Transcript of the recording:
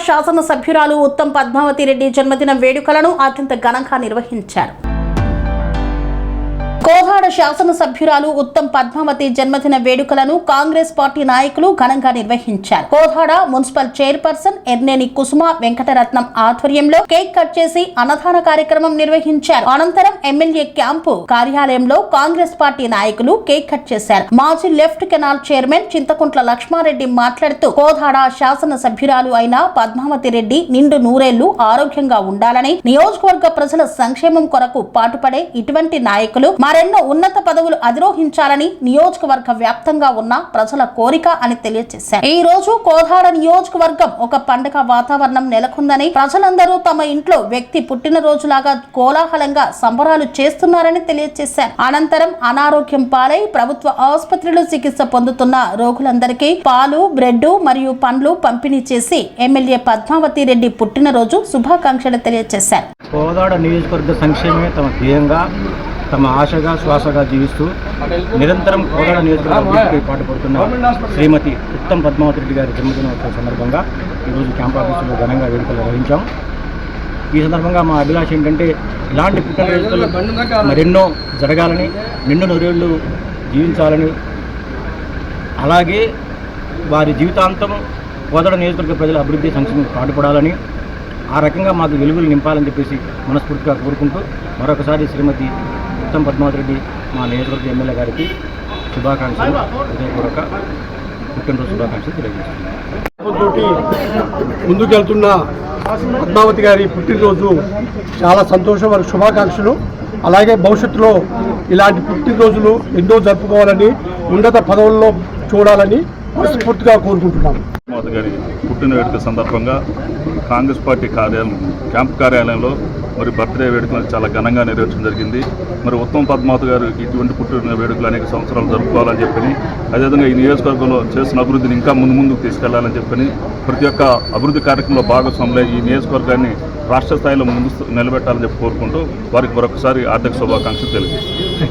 శాసన సభ్యురాలు ఉత్తమ్ పద్మావతి రెడ్డి జన్మదిన వేడుకలను అత్యంత ఘనంగా నిర్వహించారు. కోదాడ శాసన సభ్యురాలు ఉత్తమ్ పద్మావతి జన్మదిన వేడుకలను కాంగ్రెస్ పార్టీ నాయకులు ఘనంగా నిర్వహించారు. కోదాడ మున్సిపల్ చైర్పర్సన్ ఎర్నేని కుసుమ వెంకటరత్నం ఆధ్వర్యంలో కేక్ కట్ చేసి అన్నదాన కార్యక్రమం నిర్వహించారు. అనంతరం ఎమ్మెల్యే క్యాంపు కార్యాలయంలో కాంగ్రెస్ పార్టీ నాయకులు కేక్ కట్ చేశారు. మాజీ left canal chairman Chinthakuntla Lakshmareddy మాట్లాడుతూ కోదాడ శాసన సభ్యురాలు అయిన పద్మావతి రెడ్డి నిండు నూరేళ్లు ఆరోగ్యంగా ఉండాలని, నియోజకవర్గ ప్రజల సంక్షేమం కొరకు పాటుపడే ఇటువంటి నాయకులు మరెన్నో ఉన్నత పదవులు అధిరోహించాలని నియోజకవర్గ వ్యాప్తంగా ఉన్న ప్రజల కోరిక అని తెలియజేశారు. ఈ రోజు కోదాడ నియోజకవర్గం ఒక పండుగ వాతావరణం నెలకొందని, ప్రజలందరూ తమ ఇంట్లో వ్యక్తి పుట్టినరోజులాగా కోలాహలంగా సంబరాలు చేస్తున్నారని తెలియజేశారు. అనంతరం అనారోగ్యం పాలై ప్రభుత్వ ఆసుపత్రిలో చికిత్స పొందుతున్న రోగులందరికీ పాలు, బ్రెడ్ మరియు పండ్లు పంపిణీ చేసి ఎమ్మెల్యే పద్మావతి రెడ్డి పుట్టినరోజు శుభాకాంక్షలు తెలియజేశారు. కోదాడ నియోజకవర్గ సంక్షేమమే తమ ధ్యేయంగా, తమ ఆశగా శ్వాసగా జీవిస్తూ నిరంతరం కోదాడ నియోజకవర్గానికి పాటుపడుతున్న శ్రీమతి ఉత్తమ్ పద్మావతి రెడ్డి గారి జన్మదినోత్సవ సందర్భంగా ఈరోజు క్యాంప్ ఆఫీసులో ఘనంగా వేడుకలు నిర్వహించాం. ఈ సందర్భంగా మా అభిలాష ఏంటంటే ఇలాంటి పుట్టినరోజులు మరెన్నో జరగాలని, నిండు నూరేళ్లు జీవించాలని, అలాగే వారి జీవితాంతం కోదాడ నియోజకవర్గ ప్రజల అభివృద్ధి సంక్షేమం పాటుపడాలని, ఆ రకంగా మాకు వెలుగులు నింపాలని చెప్పేసి మనస్ఫూర్తిగా కోరుకుంటూ మరొకసారి శ్రీమతి ఉత్తమ్ పద్మావతి రెడ్డి మా నియోజకవర్గ ఎమ్మెల్యే గారికి శుభాకాంక్షలు, హృదయపూర్వక పుట్టినరోజు శుభాకాంక్షలు తెలియజేస్తున్నాను. ముందుకెళ్తున్న పద్మావతి గారి పుట్టినరోజు చాలా సంతోషం, వారి శుభాకాంక్షలు. అలాగే భవిష్యత్తులో ఇలాంటి పుట్టినరోజులు ఎన్నో జరుపుకోవాలని, ఉన్నత పదవుల్లో చూడాలని మనస్ఫూర్తిగా కోరుకుంటున్నాను. పద్మావతి గారి పుట్టిన వేడుక సందర్భంగా కాంగ్రెస్ పార్టీ క్యాంప్ కార్యాలయంలో మరి బర్త్డే వేడుకలు చాలా ఘనంగా నిర్వహించడం జరిగింది. మరి ఉత్తమ్ పద్మావతి గారు ఇటువంటి పుట్టిన వేడుకలు అనేక సంవత్సరాలు జరుపుకోవాలని చెప్పని, అదేవిధంగా ఈ నియోజకవర్గంలో చేసిన అభివృద్ధిని ఇంకా ముందుకు తీసుకెళ్లాలని చెప్పని, ప్రతి ఒక్క అభివృద్ధి కార్యక్రమంలో భాగస్వాములై ఈ నియోజకవర్గాన్ని రాష్ట్ర స్థాయిలో ముందు నిలబెట్టాలని చెప్పి కోరుకుంటూ వారికి మరొకసారి ఆర్థిక శుభాకాంక్షలు తెలియజేస్తాను.